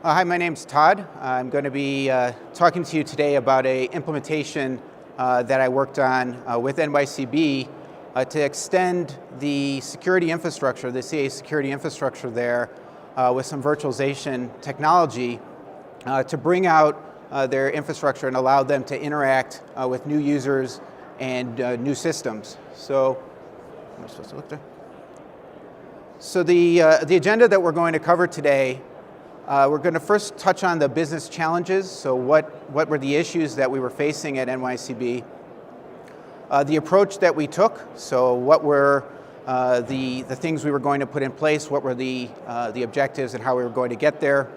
Hi, my name's Todd. I'm going to be talking to you today about an implementation that I worked on with NYCB to extend the security infrastructure, the CA security infrastructure there with some virtualization technology to bring out their infrastructure and allow them to interact with new users and new systems. So, am I supposed to look there? So the agenda that we're going to cover today, we're going to first touch on the business challenges. So what were the issues that we were facing at NYCB? The approach that we took. So what were the things we were going to put in place? What were the objectives and how we were going to get there?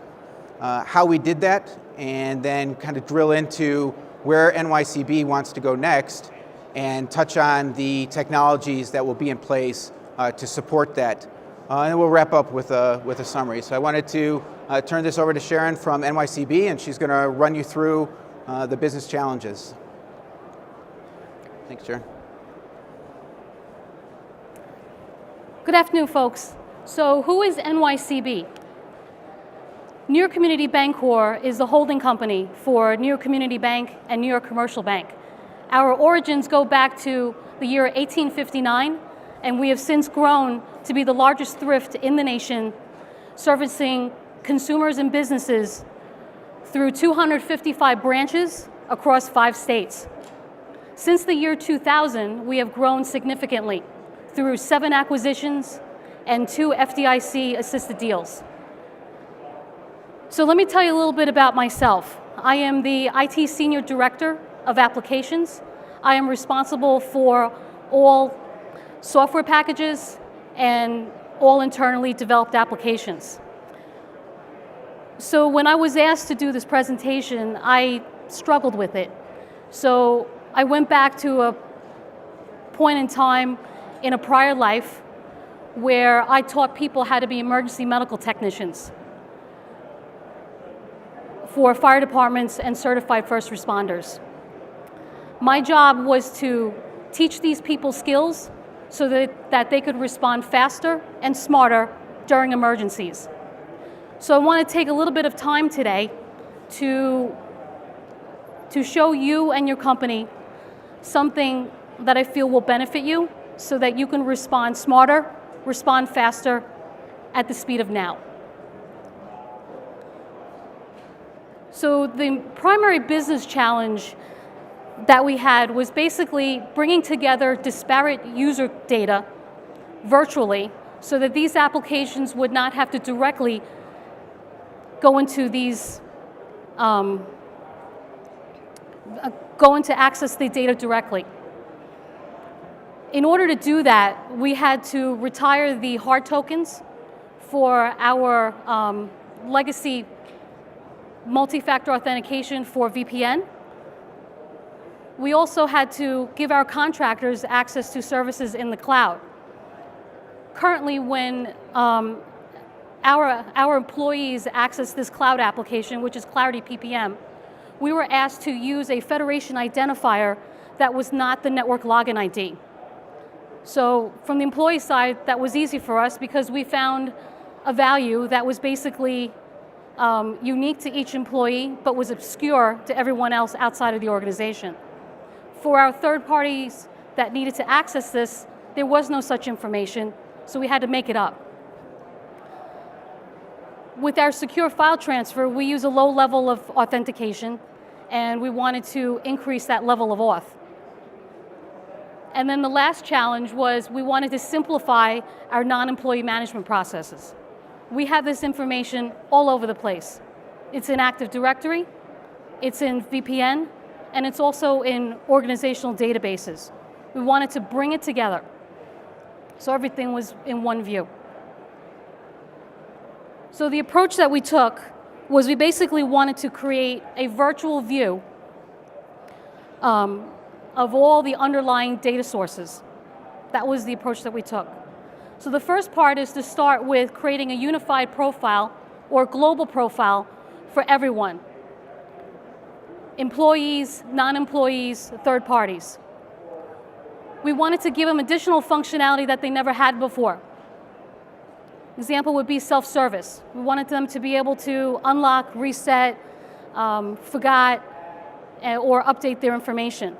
How we did that, and then kind of drill into where NYCB wants to go next, and touch on the technologies that will be in place to support that. And we'll wrap up with a summary. So I wanted to turn this over to Sharon from NYCB, and she's going to run you through the business challenges. Thanks, Sharon. Good afternoon, folks. So who is NYCB? New York Community Bancorp is the holding company for New York Community Bank and New York Commercial Bank. Our origins go back to the year 1859, and we have since grown to be the largest thrift in the nation, servicing consumers and businesses through 255 branches across 5 states. Since the year 2000, we have grown significantly through 7 acquisitions and 2 FDIC-assisted deals. So let me tell you a little bit about myself. I am the IT Senior Director of Applications. I am responsible for all software packages and all internally developed applications. So when I was asked to do this presentation, I struggled with it. So I went back to a point in time in a prior life where I taught people how to be emergency medical technicians for fire departments and certified first responders. My job was to teach these people skills so that they could respond faster and smarter during emergencies. So I want to take a little bit of time today to show you and your company something that I feel will benefit you so that you can respond smarter, respond faster at the speed of now. So the primary business challenge that we had was basically bringing together disparate user data virtually so that these applications would not have to directly go into access the data directly. In order to do that, we had to retire the hard tokens for our legacy multi-factor authentication for VPN. We also had to give our contractors access to services in the cloud. Currently, when our employees access this cloud application, which is Clarity PPM, we were asked to use a federation identifier that was not the network login ID. So from the employee side, that was easy for us because we found a value that was basically unique to each employee, but was obscure to everyone else outside of the organization. For our third parties that needed to access this, there was no such information, so we had to make it up. With our secure file transfer, we use a low level of authentication, and we wanted to increase that level of auth. And then the last challenge was we wanted to simplify our non-employee management processes. We have this information all over the place. It's in Active Directory, it's in VPN, and it's also in organizational databases. We wanted to bring it together so everything was in one view. So the approach that we took was we basically wanted to create a virtual view of all the underlying data sources. That was the approach that we took. So the first part is to start with creating a unified profile or global profile for everyone. Employees, non-employees, third parties. We wanted to give them additional functionality that they never had before. Example would be self-service. We wanted them to be able to unlock, reset, forgot, or update their information.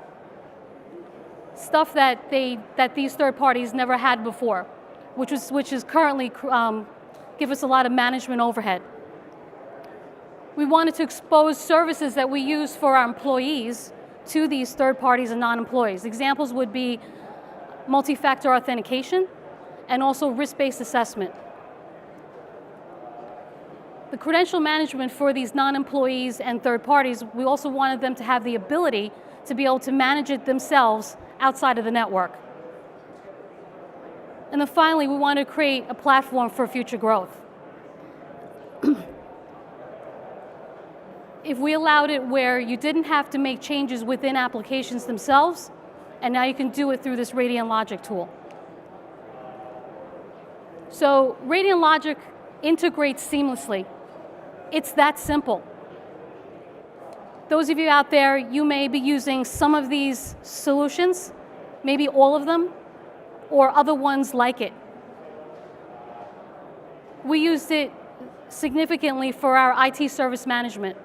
Stuff that these third parties never had before, which is currently give us a lot of management overhead. We wanted to expose services that we use for our employees to these third parties and non-employees. Examples would be multi-factor authentication and also risk-based assessment. The credential management for these non-employees and third parties, we also wanted them to have the ability to be able to manage it themselves outside of the network. And then finally, we wanted to create a platform for future growth. If we allowed it where you didn't have to make changes within applications themselves, and now you can do it through this Radiant Logic tool. So Radiant Logic integrates seamlessly. It's that simple. Those of you out there, you may be using some of these solutions, maybe all of them, or other ones like it. We used it significantly for our IT service management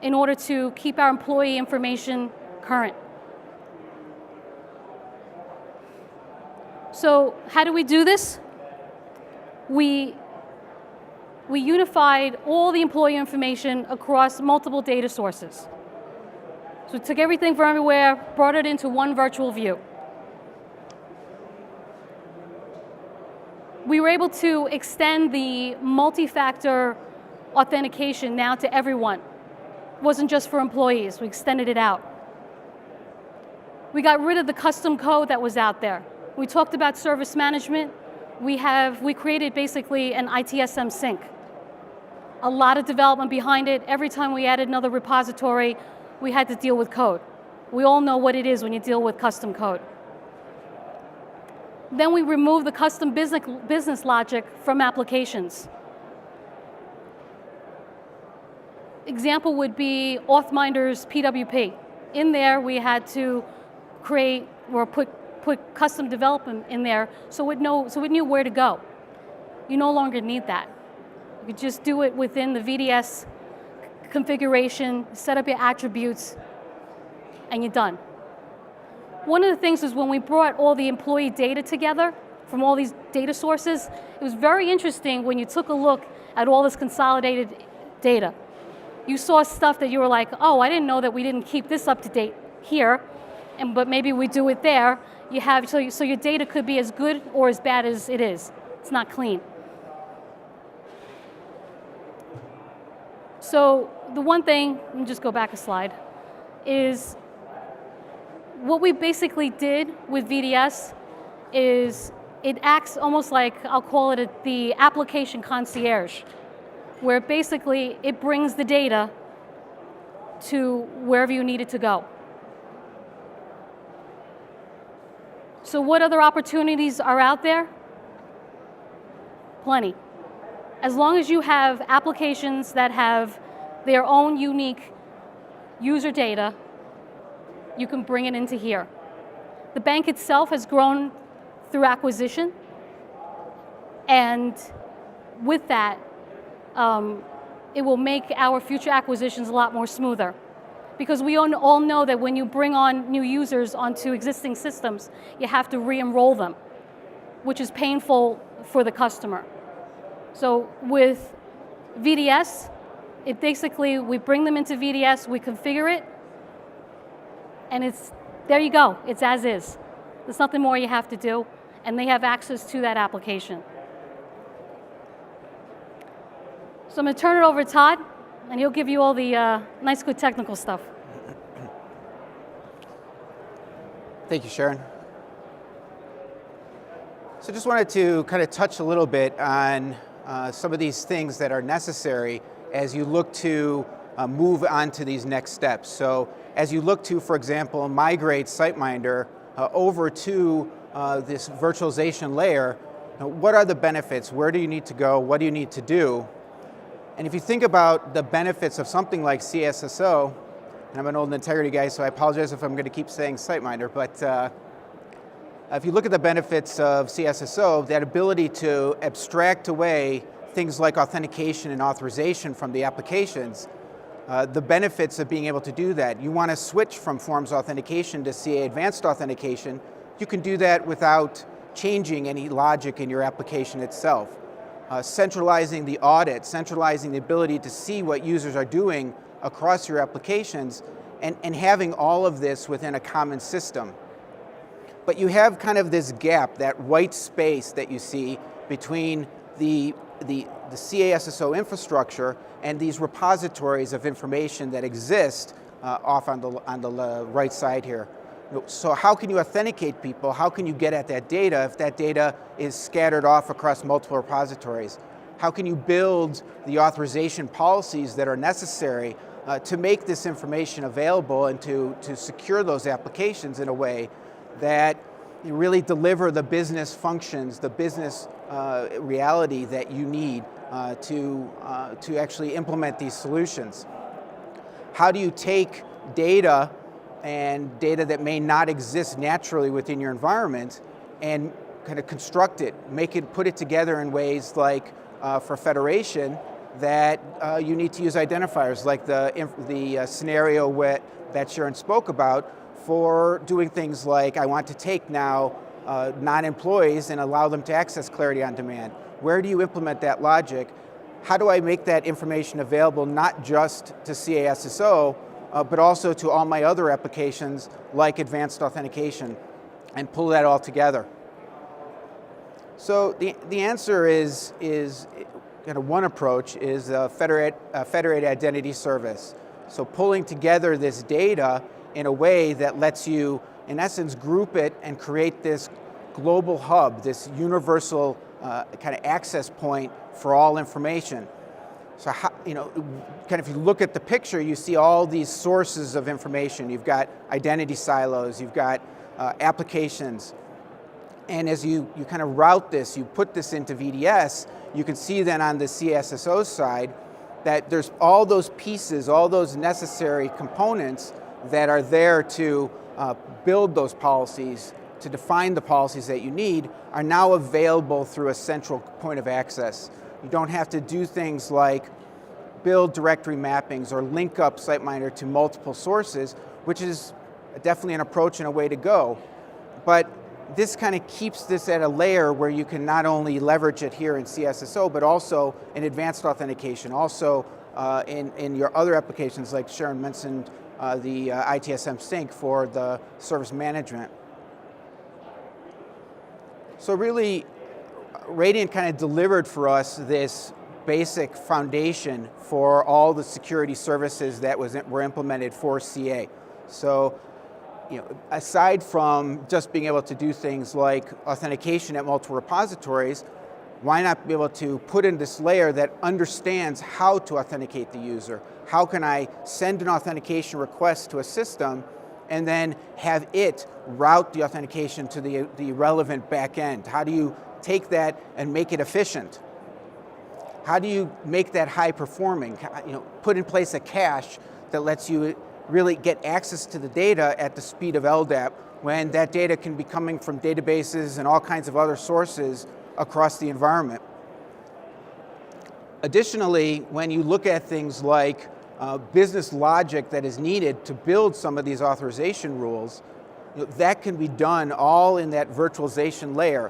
in order to keep our employee information current. So how do we do this? We unified all the employee information across multiple data sources. So we took everything from everywhere, brought it into one virtual view. We were able to extend the multi-factor authentication now to everyone. It wasn't just for employees, we extended it out. We got rid of the custom code that was out there. We talked about service management. We created basically an ITSM sync. A lot of development behind it. Every time we added another repository, we had to deal with code. We all know what it is when you deal with custom code. Then we removed the custom business logic from applications. Example would be Authminder's PWP. In there, we had to create or put custom development in there so it knew where to go. You no longer need that. You could just do it within the VDS configuration, set up your attributes, and you're done. One of the things is when we brought all the employee data together from all these data sources, it was very interesting when you took a look at all this consolidated data. You saw stuff that you were like, oh, I didn't know that we didn't keep this up to date here, but maybe we do it there. So your data could be as good or as bad as it is. It's not clean. So the one thing, let me just go back a slide, is what we basically did with VDS is it acts almost like, I'll call it the application concierge, where basically it brings the data to wherever you need it to go. So what other opportunities are out there? Plenty. As long as you have applications that have their own unique user data, you can bring it into here. The bank itself has grown through acquisition, and with that, it will make our future acquisitions a lot more smoother. Because we all know that when you bring on new users onto existing systems, you have to re-enroll them, which is painful for the customer. So with VDS, we bring them into VDS, we configure it, and there you go, it's as is. There's nothing more you have to do, and they have access to that application. So I'm going to turn it over to Todd, and he'll give you all the nice, good technical stuff. Thank you, Sharon. So just wanted to kind of touch a little bit on some of these things that are necessary as you look to move on to these next steps. So as you look to, for example, migrate SiteMinder over to this virtualization layer, what are the benefits? Where do you need to go? What do you need to do? And if you think about the benefits of something like CSSO, and I'm an old integrity guy, so I apologize if I'm going to keep saying SiteMinder, but If you look at the benefits of CSSO, that ability to abstract away things like authentication and authorization from the applications, the benefits of being able to do that. You want to switch from forms authentication to CA advanced authentication, you can do that without changing any logic in your application itself. Centralizing the audit, centralizing the ability to see what users are doing across your applications, and having all of this within a common system. But you have kind of this gap, that white space that you see between the CASSO infrastructure and these repositories of information that exist off on the right side here. So how can you authenticate people? How can you get at that data if that data is scattered off across multiple repositories? How can you build the authorization policies that are necessary to make this information available and to secure those applications in a way that you really deliver the business functions, the business reality that you need to actually implement these solutions? How do you take data and data that may not exist naturally within your environment and kind of construct it, put it together in ways like for federation that you need to use identifiers like the scenario that Sharon spoke about for doing things like I want to take now non-employees and allow them to access Clarity on Demand. Where do you implement that logic? How do I make that information available not just to CASSO, but also to all my other applications like advanced authentication, and pull that all together? So the answer is kind of one approach is a federated identity service. So pulling together this data in a way that lets you, in essence, group it and create this global hub, this universal kind of access point for all information. So how, kind of if you look at the picture, you see all these sources of information. You've got identity silos, you've got applications. And as you kind of route this, you put this into VDS, you can see then on the CSSO side that there's all those pieces, all those necessary components that are there to build those policies, to define the policies that you need, are now available through a central point of access. You don't have to do things like build directory mappings or link up SiteMinder to multiple sources, which is definitely an approach and a way to go. But this kind of keeps this at a layer where you can not only leverage it here in CSSO, but also in advanced authentication, also in your other applications like Sharon mentioned, the ITSM sync for the service management. So really, Radiant kind of delivered for us this basic foundation for all the security services that were implemented for CA. So, aside from just being able to do things like authentication at multiple repositories, why not be able to put in this layer that understands how to authenticate the user? How can I send an authentication request to a system and then have it route the authentication to the relevant backend? How do you take that and make it efficient? How do you make that high performing? Put in place a cache that lets you really get access to the data at the speed of LDAP when that data can be coming from databases and all kinds of other sources across the environment. Additionally, when you look at things like business logic that is needed to build some of these authorization rules, that can be done all in that virtualization layer.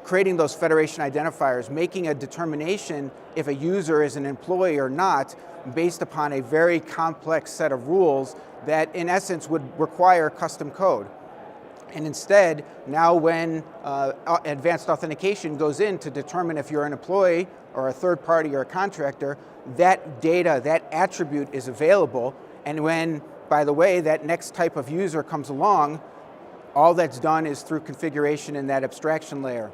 Creating those federation identifiers, making a determination if a user is an employee or not based upon a very complex set of rules that in essence would require custom code. And instead, now when advanced authentication goes in to determine if you're an employee or a third party or a contractor, that data, that attribute is available. And when, by the way, that next type of user comes along, all that's done is through configuration in that abstraction layer.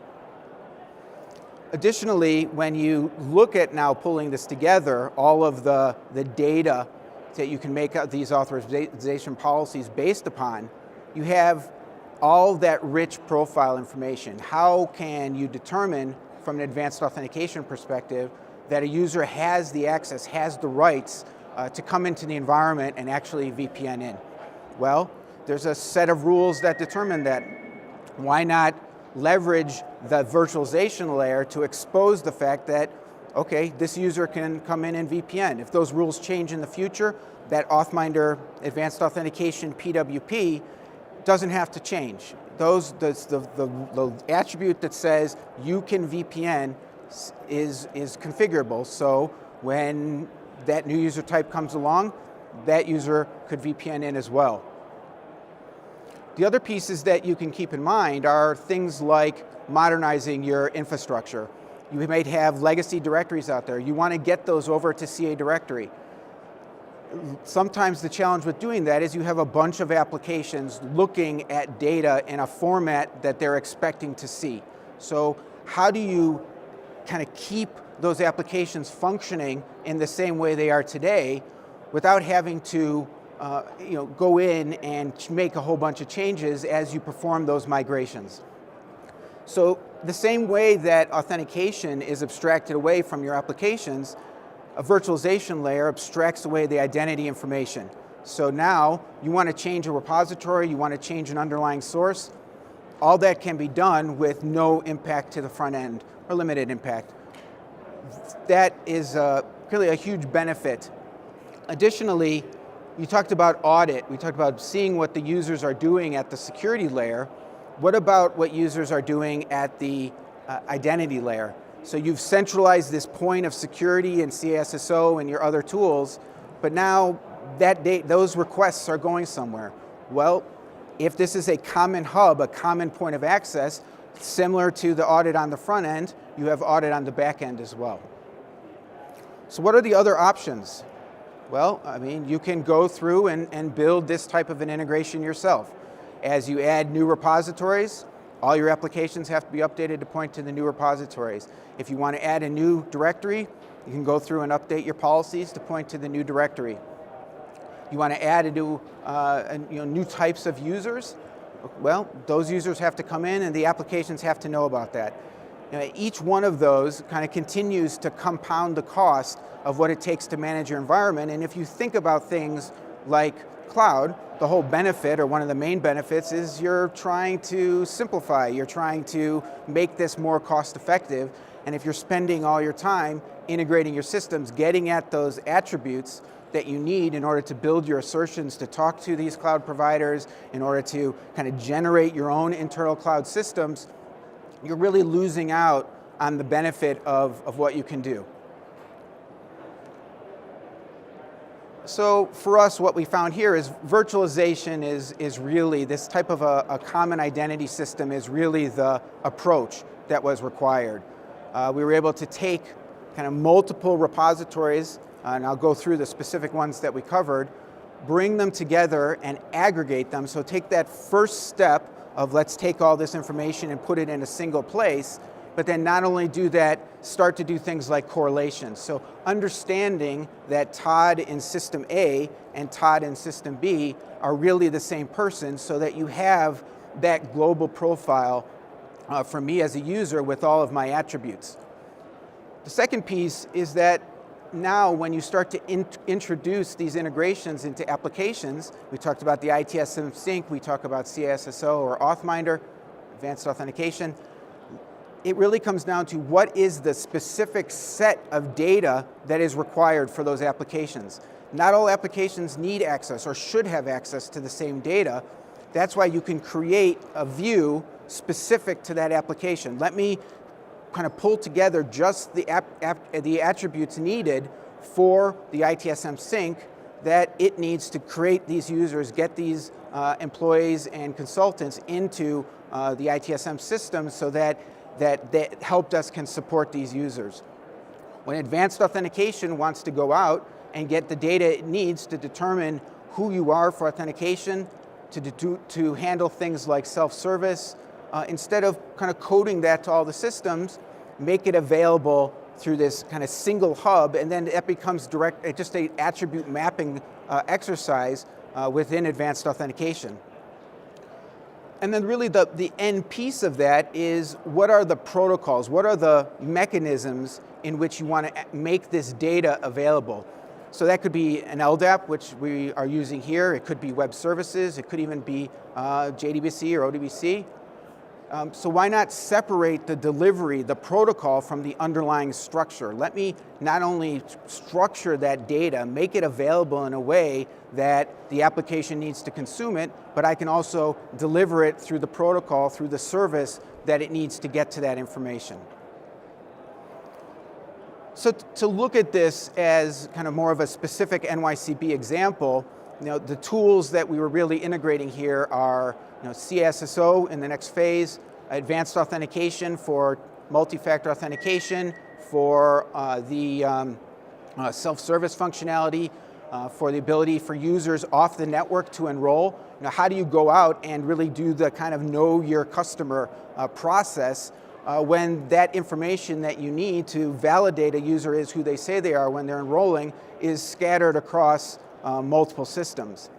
Additionally, when you look at now pulling this together, all of the data that you can make these authorization policies based upon, you have all that rich profile information. How can you determine from an advanced authentication perspective that a user has the access, has the rights to come into the environment and actually VPN in? Well, there's a set of rules that determine that. Why not leverage the virtualization layer to expose the fact that, okay, this user can come in and VPN. If those rules change in the future, that Authminder Advanced Authentication PWP doesn't have to change. The attribute that says you can VPN is configurable, so when that new user type comes along, that user could VPN in as well. The other pieces that you can keep in mind are things like modernizing your infrastructure. You might have legacy directories out there. You want to get those over to CA directory. Sometimes the challenge with doing that is you have a bunch of applications looking at data in a format that they're expecting to see. So how do you kind of keep those applications functioning in the same way they are today without having to go in and make a whole bunch of changes as you perform those migrations? So the same way that authentication is abstracted away from your applications, a virtualization layer abstracts away the identity information. So now you want to change a repository, you want to change an underlying source, all that can be done with no impact to the front end or limited impact. That is really a huge benefit. Additionally, you talked about audit, we talked about seeing what the users are doing at the security layer. What about what users are doing at the identity layer? So you've centralized this point of security in CASSO and your other tools, but now those requests are going somewhere. Well, if this is a common hub, a common point of access, similar to the audit on the front end, you have audit on the back end as well. So what are the other options? Well, I mean, you can go through and build this type of an integration yourself. As you add new repositories, all your applications have to be updated to point to the new repositories. If you want to add a new directory, you can go through and update your policies to point to the new directory. You want to add new types of users? Well, those users have to come in and the applications have to know about that. Each one of those kind of continues to compound the cost of what it takes to manage your environment. And if you think about things like cloud, the whole benefit, or one of the main benefits, is you're trying to simplify, you're trying to make this more cost effective. And if you're spending all your time integrating your systems, getting at those attributes that you need in order to build your assertions, to talk to these cloud providers, in order to kind of generate your own internal cloud systems, you're really losing out on the benefit of what you can do. So for us, what we found here is virtualization is really, this type of a common identity system is really the approach that was required. We were able to take kind of multiple repositories, and I'll go through the specific ones that we covered, bring them together and aggregate them. So take that first step of let's take all this information and put it in a single place, but then not only do that, start to do things like correlations. So understanding that Todd in system A and Todd in system B are really the same person, so that you have that global profile for me as a user with all of my attributes. The second piece is that now when you start to introduce these integrations into applications, we talked about the ITSM sync, we talk about CASSO or Authminder, Advanced Authentication, it really comes down to what is the specific set of data that is required for those applications. Not all applications need access or should have access to the same data. That's why you can create a view specific to that application. Let me kind of pull together just the attributes needed for the ITSM sync that it needs to create these users, get these employees and consultants into the ITSM system, so that help desk can support these users. When Advanced Authentication wants to go out and get the data it needs to determine who you are for authentication, to handle things like self-service, instead of kind of coding that to all the systems, make it available through this kind of single hub, and then it becomes just an attribute mapping exercise within Advanced Authentication. And then really the end piece of that is, what are the protocols, what are the mechanisms in which you want to make this data available? So that could be an LDAP, which we are using here. It could be web services. It could even be JDBC or ODBC. So why not separate the delivery, the protocol, from the underlying structure? Let me not only structure that data, make it available in a way that the application needs to consume it, but I can also deliver it through the protocol, through the service that it needs to get to that information. So to look at this as kind of more of a specific NYCB example, the tools that we were really integrating here are CSSO in the next phase, advanced authentication for multi-factor authentication, for the self-service functionality, for the ability for users off the network to enroll. How do you go out and really do the kind of know your customer process when that information that you need to validate a user is who they say they are when they're enrolling is scattered across multiple systems?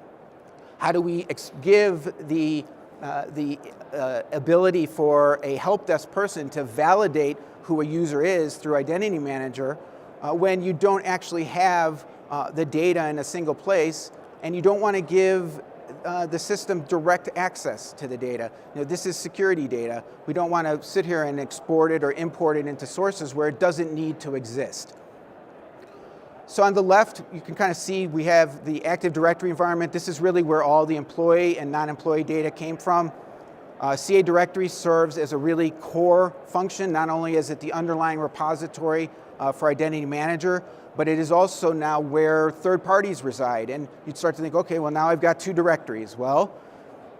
How do we give the ability for a help desk person to validate who a user is through Identity Manager when you don't actually have the data in a single place and you don't want to give the system direct access to the data? This is security data. We don't want to sit here and export it or import it into sources where it doesn't need to exist. So on the left, you can kind of see we have the Active Directory environment. This is really where all the employee and non-employee data came from. CA Directory serves as a really core function. Not only is it the underlying repository for Identity Manager, but it is also now where third parties reside. And you'd start to think, okay, well now I've got two directories. Well,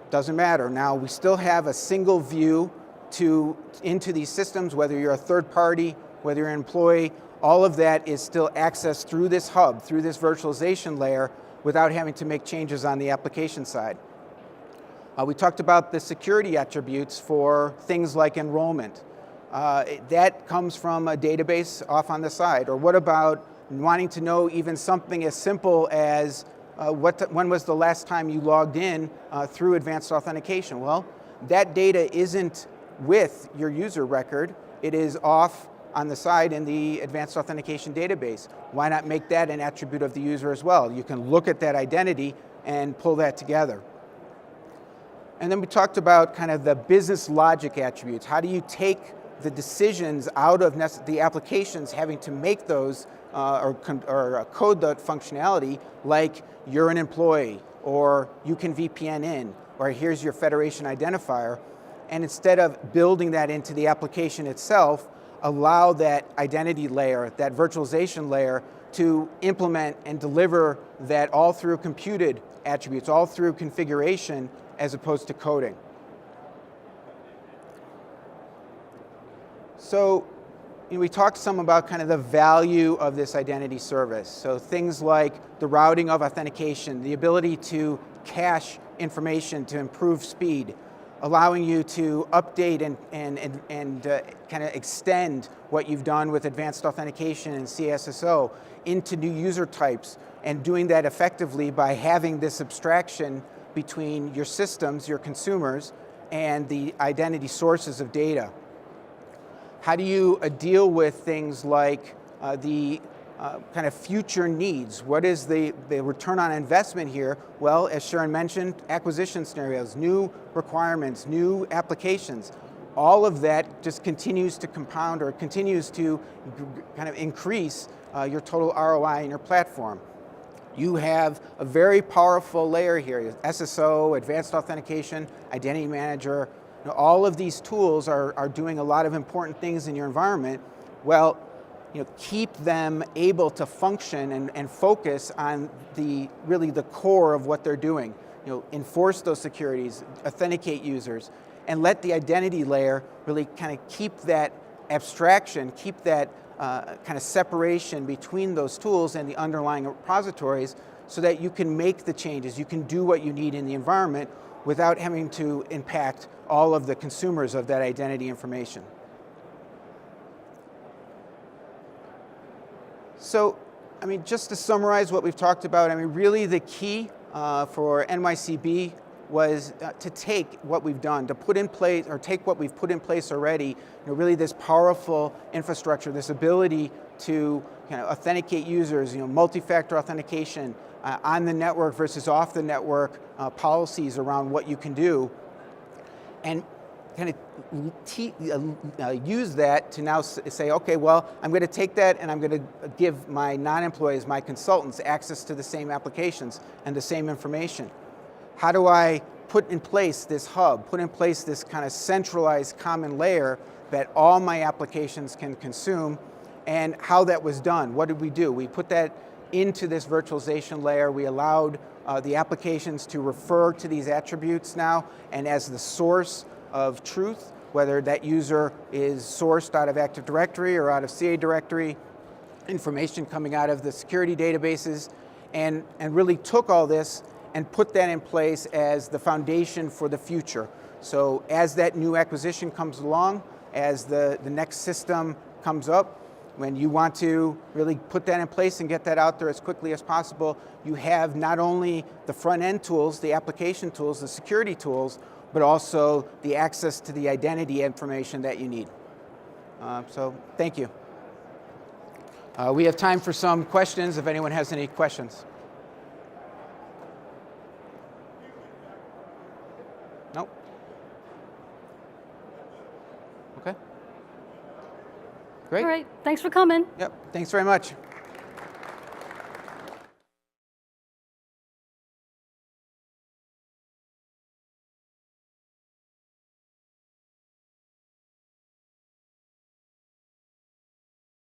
doesn't matter. Now we still have a single view into these systems, whether you're a third party, whether you're an employee. All of that is still accessed through this hub, through this virtualization layer, without having to make changes on the application side. We talked about the security attributes for things like enrollment. That comes from a database off on the side. Or what about wanting to know even something as simple as when was the last time you logged in through advanced authentication? Well, that data isn't with your user record. It is off on the side in the advanced authentication database. Why not make that an attribute of the user as well? You can look at that identity and pull that together. And then we talked about kind of the business logic attributes. How do you take the decisions out of the applications having to make those or code that functionality, like you're an employee, or you can VPN in, or here's your federation identifier, and instead of building that into the application itself, allow that identity layer, that virtualization layer, to implement and deliver that all through computed attributes, all through configuration, as opposed to coding. So we talked some about kind of the value of this identity service. So things like the routing of authentication, the ability to cache information to improve speed, allowing you to update and kind of extend what you've done with advanced authentication and CSSO into new user types, and doing that effectively by having this abstraction between your systems, your consumers, and the identity sources of data. How do you deal with things like the kind of future needs? What is the return on investment here? Well, as Sharon mentioned, acquisition scenarios, new requirements, new applications. All of that just continues to compound or continues to kind of increase your total ROI in your platform. You have a very powerful layer here, SSO, advanced authentication, identity manager. All of these tools are doing a lot of important things in your environment. Well, keep them able to function and focus on really the core of what they're doing. Enforce those securities, authenticate users, and let the identity layer really kind of keep that abstraction, keep that kind of separation between those tools and the underlying repositories, so that you can make the changes, you can do what you need in the environment without having to impact all of the consumers of that identity information. So, just to summarize what we've talked about, really the key for NYCB was to take what we've done, to put in place, or take what we've put in place already, really this powerful infrastructure, this ability to authenticate users, multi-factor authentication, on the network versus off the network, policies around what you can do, and kind of use that to now say, okay, well, I'm going to take that and I'm going to give my non-employees, my consultants, access to the same applications and the same information. How do I put in place this hub, put in place this kind of centralized common layer that all my applications can consume, and how that was done? What did we do? We put that into this virtualization layer. We allowed the applications to refer to these attributes now, and as the source of truth, whether that user is sourced out of Active Directory or out of CA Directory, information coming out of the security databases, and really took all this and put that in place as the foundation for the future. So as that new acquisition comes along, as the next system comes up, when you want to really put that in place and get that out there as quickly as possible, you have not only the front end tools, the application tools, the security tools, but also the access to the identity information that you need. So thank you. We have time for some questions if anyone has any questions. Nope. Okay. Great. All right, thanks for coming. Yep, thanks very much.